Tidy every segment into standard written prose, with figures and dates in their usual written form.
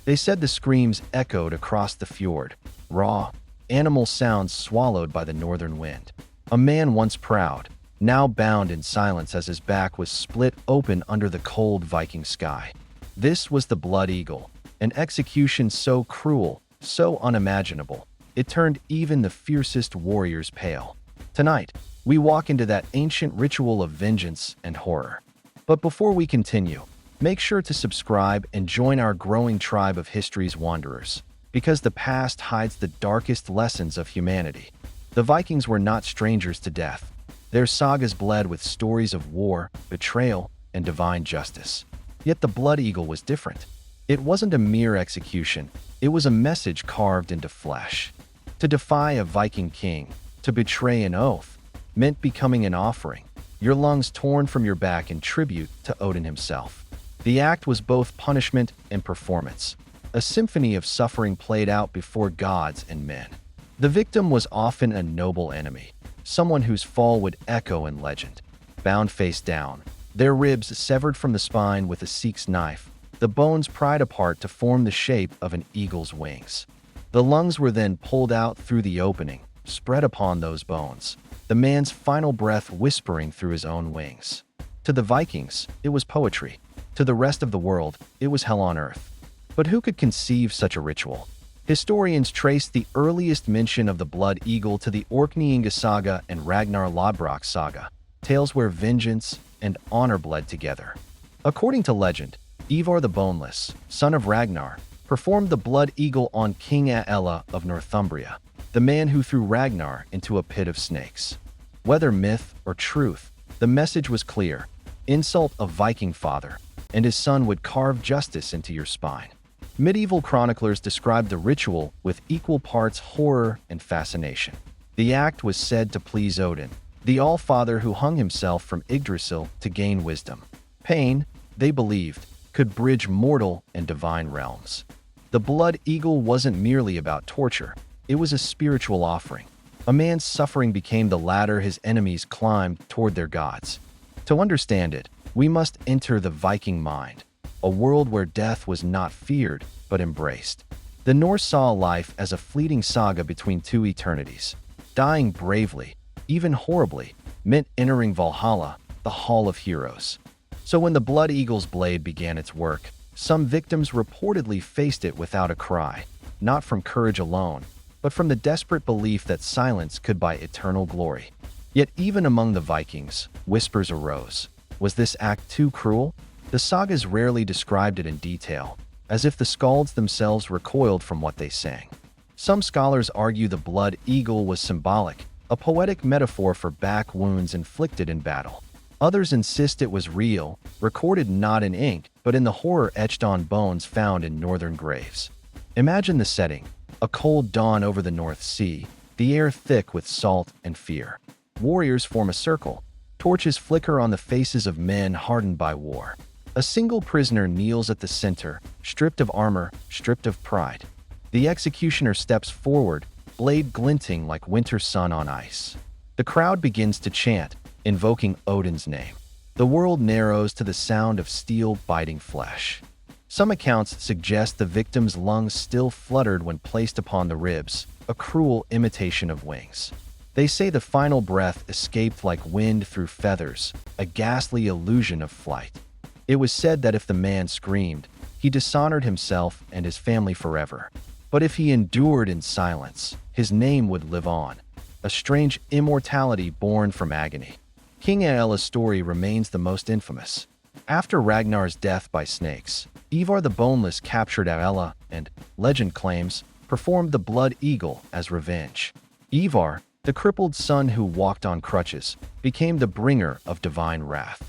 They said the screams echoed across the fjord, raw, animal sounds swallowed by the northern wind. A man once proud, now bound in silence as his back was split open under the cold Viking sky. This was the Blood Eagle, an execution so cruel, so unimaginable, it turned even the fiercest warriors pale. Tonight, we walk into that ancient ritual of vengeance and horror. But before we continue, make sure to subscribe and join our growing tribe of history's wanderers, because the past hides the darkest lessons of humanity. The Vikings were not strangers to death. Their sagas bled with stories of war, betrayal, and divine justice. Yet the Blood Eagle was different. It wasn't a mere execution, it was a message carved into flesh. To defy a Viking king, to betray an oath, meant becoming an offering, your lungs torn from your back in tribute to Odin himself. The act was both punishment and performance, a symphony of suffering played out before gods and men. The victim was often a noble enemy, someone whose fall would echo in legend. Bound face down, their ribs severed from the spine with a Sikh's knife, the bones pried apart to form the shape of an eagle's wings. The lungs were then pulled out through the opening, spread upon those bones, the man's final breath whispering through his own wings. To the Vikings, it was poetry. To the rest of the world, it was hell on earth. But who could conceive such a ritual? Historians trace the earliest mention of the Blood Eagle to the Orkneyinga saga and Ragnar Lodbrok saga, tales where vengeance and honor bled together. According to legend, Ivar the Boneless, son of Ragnar, performed the Blood Eagle on King Aella of Northumbria, the man who threw Ragnar into a pit of snakes. Whether myth or truth, the message was clear: insult a Viking father, and his son would carve justice into your spine. Medieval chroniclers described the ritual with equal parts horror and fascination. The act was said to please Odin, the All-Father who hung himself from Yggdrasil to gain wisdom. Pain, they believed, could bridge mortal and divine realms. The Blood Eagle wasn't merely about torture, it was a spiritual offering. A man's suffering became the ladder his enemies climbed toward their gods. To understand it, we must enter the Viking mind, a world where death was not feared, but embraced. The Norse saw life as a fleeting saga between two eternities. Dying bravely, even horribly, meant entering Valhalla, the Hall of Heroes. So when the Blood Eagle's blade began its work, some victims reportedly faced it without a cry, not from courage alone, but from the desperate belief that silence could buy eternal glory. Yet even among the Vikings, whispers arose. Was this act too cruel? The sagas rarely described it in detail, as if the skalds themselves recoiled from what they sang. Some scholars argue the Blood Eagle was symbolic, a poetic metaphor for back wounds inflicted in battle. Others insist it was real, recorded not in ink, but in the horror etched on bones found in northern graves. Imagine the setting: a cold dawn over the North Sea, the air thick with salt and fear. Warriors form a circle. Torches flicker on the faces of men hardened by war. A single prisoner kneels at the center, stripped of armor, stripped of pride. The executioner steps forward, blade glinting like winter sun on ice. The crowd begins to chant, invoking Odin's name. The world narrows to the sound of steel biting flesh. Some accounts suggest the victim's lungs still fluttered when placed upon the ribs, a cruel imitation of wings. They say the final breath escaped like wind through feathers, a ghastly illusion of flight. It was said that if the man screamed, he dishonored himself and his family forever. But if he endured in silence, his name would live on, a strange immortality born from agony. King Aella's story remains the most infamous. After Ragnar's death by snakes, Ivar the Boneless captured Aella and, legend claims, performed the Blood Eagle as revenge. Ivar, the crippled son who walked on crutches, became the bringer of divine wrath.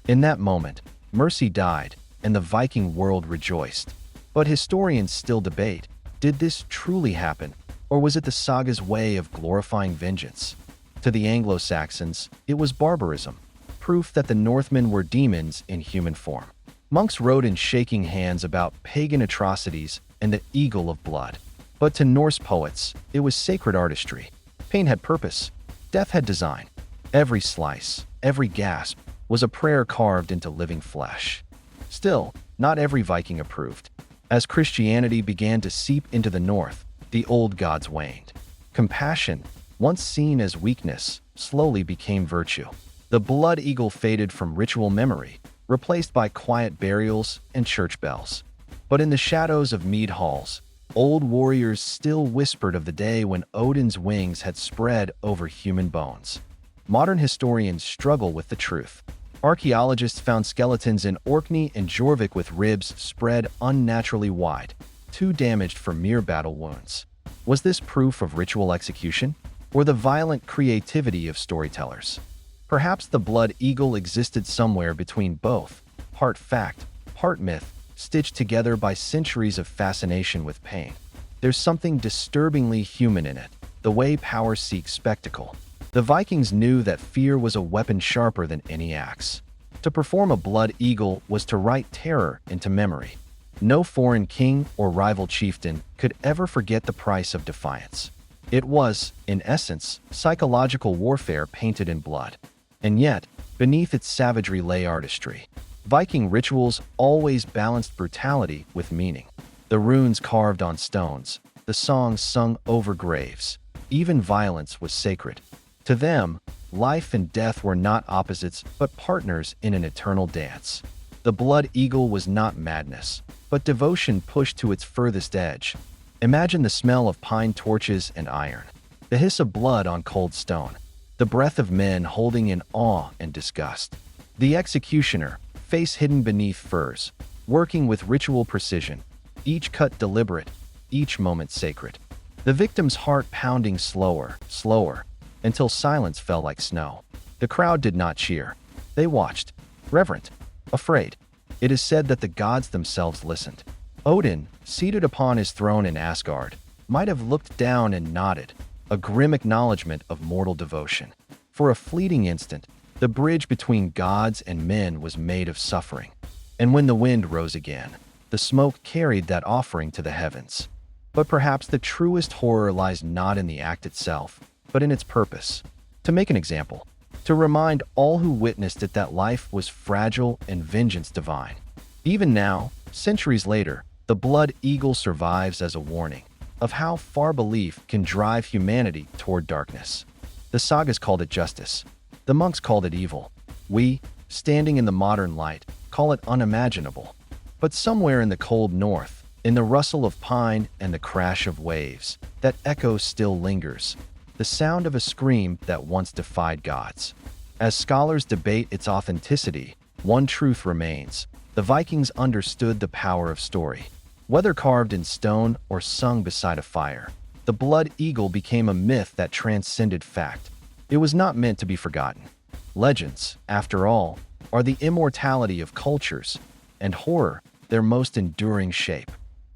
In that moment, mercy died, and the Viking world rejoiced. But historians still debate, did this truly happen, or was it the saga's way of glorifying vengeance? To the Anglo-Saxons, it was barbarism, proof that the Northmen were demons in human form. Monks wrote in shaking hands about pagan atrocities and the eagle of blood. But to Norse poets, it was sacred artistry. Pain had purpose, death had design. Every slice, every gasp, was a prayer carved into living flesh. Still, not every Viking approved. As Christianity began to seep into the north, the old gods waned. Compassion, once seen as weakness, slowly became virtue. The blood eagle faded from ritual memory, replaced by quiet burials and church bells. But in the shadows of mead halls, old warriors still whispered of the day when Odin's wings had spread over human bones. Modern historians struggle with the truth. Archaeologists found skeletons in Orkney and Jorvik with ribs spread unnaturally wide, too damaged for mere battle wounds. Was this proof of ritual execution, or the violent creativity of storytellers? Perhaps the blood eagle existed somewhere between both, part fact, part myth, stitched together by centuries of fascination with pain. There's something disturbingly human in it, the way power seeks spectacle. The Vikings knew that fear was a weapon sharper than any axe. To perform a blood eagle was to write terror into memory. No foreign king or rival chieftain could ever forget the price of defiance. It was, in essence, psychological warfare painted in blood. And yet, beneath its savagery lay artistry. Viking rituals always balanced brutality with meaning. The runes carved on stones, the songs sung over graves. Even violence was sacred. To them, life and death were not opposites but partners in an eternal dance. The blood eagle was not madness, but devotion pushed to its furthest edge. Imagine the smell of pine torches and iron, the hiss of blood on cold stone, the breath of men holding in awe and disgust. The executioner, face hidden beneath furs, working with ritual precision, each cut deliberate, each moment sacred. The victim's heart pounding slower, until silence fell like snow. The crowd did not cheer. They watched, reverent, afraid. It is said that the gods themselves listened. Odin, seated upon his throne in Asgard, might have looked down and nodded, a grim acknowledgement of mortal devotion. For a fleeting instant, the bridge between gods and men was made of suffering. And when the wind rose again, the smoke carried that offering to the heavens. But perhaps the truest horror lies not in the act itself, but in its purpose. To make an example, to remind all who witnessed it that life was fragile and vengeance divine. Even now, centuries later, the blood eagle survives as a warning of how far belief can drive humanity toward darkness. The sagas called it justice. The monks called it evil. We, standing in the modern light, call it unimaginable. But somewhere in the cold north, in the rustle of pine and the crash of waves, that echo still lingers, the sound of a scream that once defied gods. As scholars debate its authenticity, one truth remains. The Vikings understood the power of story. Whether carved in stone or sung beside a fire, the blood eagle became a myth that transcended fact. It was not meant to be forgotten. Legends, after all, are the immortality of cultures, and horror, their most enduring shape.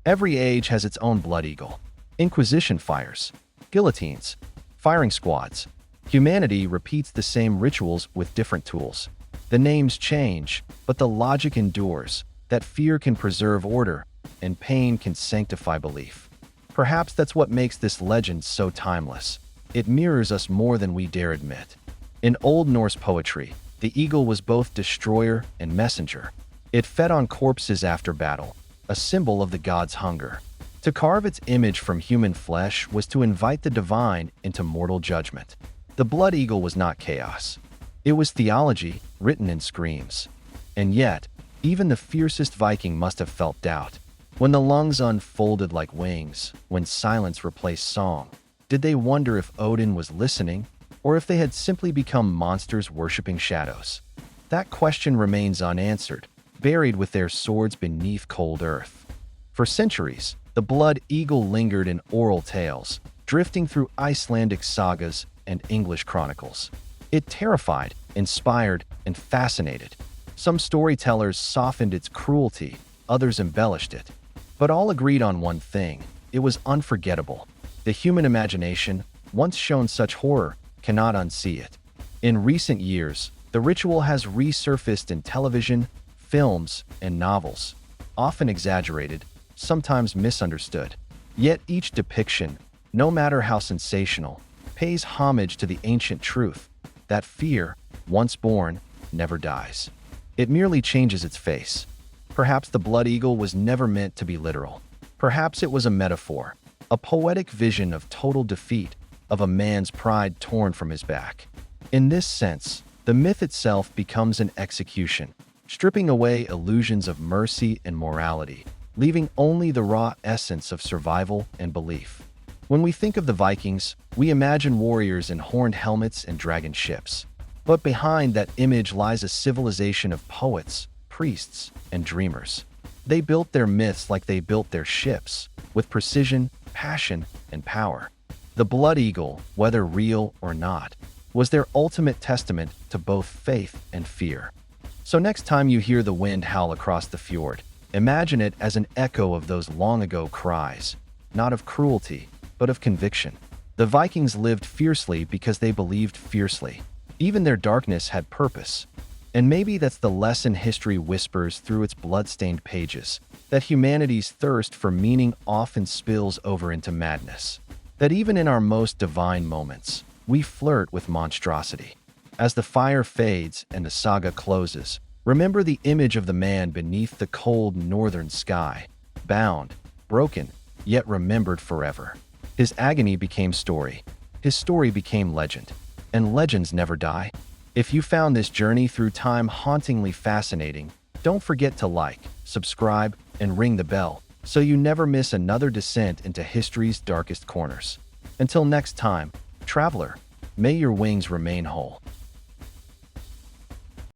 Every age has its own blood eagle. Inquisition fires, guillotines, firing squads. Humanity repeats the same rituals with different tools. The names change, but the logic endures, that fear can preserve order, and pain can sanctify belief. Perhaps that's what makes this legend so timeless. It mirrors us more than we dare admit. In Old Norse poetry, the eagle was both destroyer and messenger. It fed on corpses after battle, a symbol of the god's hunger. To carve its image from human flesh was to invite the divine into mortal judgment. The blood eagle was not chaos. It was theology written in screams. And yet, even the fiercest Viking must have felt doubt. When the lungs unfolded like wings, when silence replaced song, did they wonder if Odin was listening, or if they had simply become monsters worshipping shadows? That question remains unanswered, buried with their swords beneath cold earth. For centuries, the blood eagle lingered in oral tales, drifting through Icelandic sagas and English chronicles. It terrified, inspired, and fascinated. Some storytellers softened its cruelty, others embellished it. But all agreed on one thing: it was unforgettable. The human imagination, once shown such horror, cannot unsee it. In recent years, the ritual has resurfaced in television, films, and novels, often exaggerated, sometimes misunderstood. Yet each depiction, no matter how sensational, pays homage to the ancient truth that fear, once born, never dies. It merely changes its face. Perhaps the blood eagle was never meant to be literal. Perhaps it was a metaphor, a poetic vision of total defeat, of a man's pride torn from his back. In this sense, the myth itself becomes an execution, stripping away illusions of mercy and morality, leaving only the raw essence of survival and belief. When we think of the Vikings, we imagine warriors in horned helmets and dragon ships. But behind that image lies a civilization of poets, priests, and dreamers. They built their myths like they built their ships, with precision, passion, and power. The blood eagle, whether real or not, was their ultimate testament to both faith and fear. So next time you hear the wind howl across the fjord, imagine it as an echo of those long-ago cries, not of cruelty, but of conviction. The Vikings lived fiercely because they believed fiercely. Even their darkness had purpose. And maybe that's the lesson history whispers through its blood-stained pages, that humanity's thirst for meaning often spills over into madness. That even in our most divine moments, we flirt with monstrosity. As the fire fades and the saga closes, remember the image of the man beneath the cold northern sky, bound, broken, yet remembered forever. His agony became story. His story became legend. And legends never die. If you found this journey through time hauntingly fascinating, don't forget to like, subscribe, and ring the bell so you never miss another descent into history's darkest corners. Until next time, traveler, may your wings remain whole.